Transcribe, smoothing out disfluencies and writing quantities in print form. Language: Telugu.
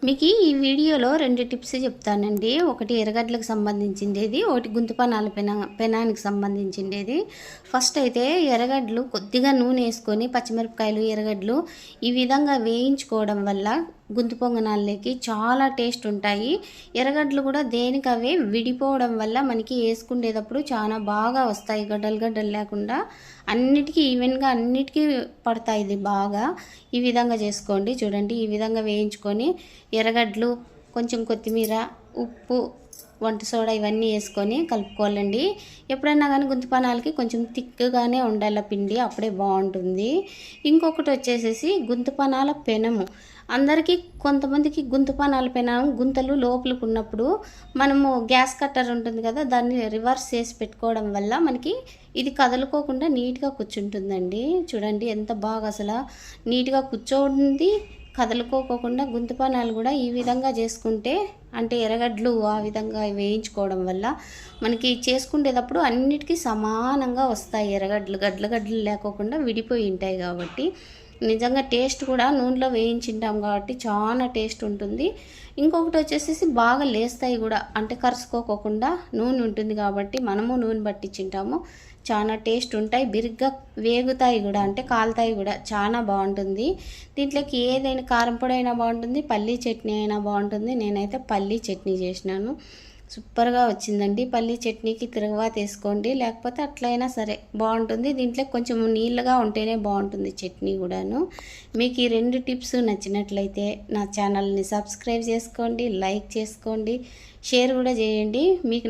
మీకు ఈ వీడియోలో 2 టిప్స్ చెప్తానండి. ఒకటి ఎర్రగడ్డలకు సంబంధించిండేది, ఒకటి గుంతపనాల పెనానికి సంబంధించిండేది. ఫస్ట్ అయితే ఎర్రగడ్డలు కొద్దిగా నూనె వేసుకొని పచ్చిమిరపకాయలు, ఎర్రగడ్డలు ఈ విధంగా వేయించుకోవడం వల్ల గుంతు పొంగనాలకి చాలా టేస్ట్ ఉంటాయి. ఎర్రగడ్డలు కూడా దేనికవే విడిపోవడం వల్ల మనకి వేసుకునేటప్పుడు చాలా బాగా వస్తాయి. గడ్డలు గడ్డలు లేకుండా అన్నిటికీ ఈవెన్గా అన్నిటికీ పడతాయి. ఇది బాగా ఈ విధంగా చేసుకోండి. చూడండి, ఈ విధంగా వేయించుకొని ఎర్రగడ్డలు, కొంచెం కొత్తిమీర, ఉప్పు, వంట సోడా ఇవన్నీ వేసుకొని కలుపుకోవాలండి. ఎప్పుడైనా కానీ గుంతపనాలకి కొంచెం థిక్గానే ఉండాలి పిండి, అప్పుడే బాగుంటుంది. ఇంకొకటి వచ్చేసేసి గుంతపనాల పెనము. అందరికీ కొంతమందికి గుంతపనాల పెనం గుంతలు లోపలికి ఉన్నప్పుడు మనము గ్యాస్ కట్టర్ ఉంటుంది కదా, దాన్ని రివర్స్ చేసి పెట్టుకోవడం వల్ల మనకి ఇది కదలుకోకుండా నీట్గా కూర్చుంటుందండి. చూడండి ఎంత బాగా అసలు నీట్గా కూర్చోండి, కదలుకోకుండా. గుంతపనాలు కూడా ఈ విధంగా చేసుకుంటే, అంటే ఎర్రగడ్డలు ఆ విధంగా వేయించుకోవడం వల్ల మనకి చేసుకునేటప్పుడు అన్నిటికీ సమానంగా వస్తాయి. ఎర్రగడ్డలు గడ్డలు లేకోకుండా విడిపోయి ఉంటాయి కాబట్టి నిజంగా టేస్ట్ కూడా నూనెలో వేయించింటాం కాబట్టి చాలా టేస్ట్ ఉంటుంది. ఇంకొకటి వచ్చేసేసి బాగా లేస్తాయి కూడా, అంటే కరుసుకోకుండా నూనె ఉంటుంది కాబట్టి మనము నూనె పట్టించింటాము. చాలా టేస్ట్ ఉంటాయి, బిరిగ్గా వేగుతాయి కూడా, అంటే కాలుతాయి కూడా. చాలా బాగుంటుంది. దీంట్లోకి ఏదైనా కారం పొడి అయినా బాగుంటుంది, పల్లీ చట్నీ అయినా బాగుంటుంది. నేనైతే పల్లీ చట్నీ చేసినాను, సూపర్గా వచ్చిందండి. పల్లీ చట్నీకి తిరగవాత వేసుకోండి, లేకపోతే అట్లయినా సరే బాగుంటుంది. దీంట్లో కొంచెం నీళ్ళగా ఉంటేనే బాగుంటుంది చట్నీ కూడాను. మీకు ఈ 2 టిప్స్ నచ్చినట్లయితే నా ఛానల్ని సబ్స్క్రైబ్ చేసుకోండి, లైక్ చేసుకోండి, షేర్ కూడా చేయండి. మీకు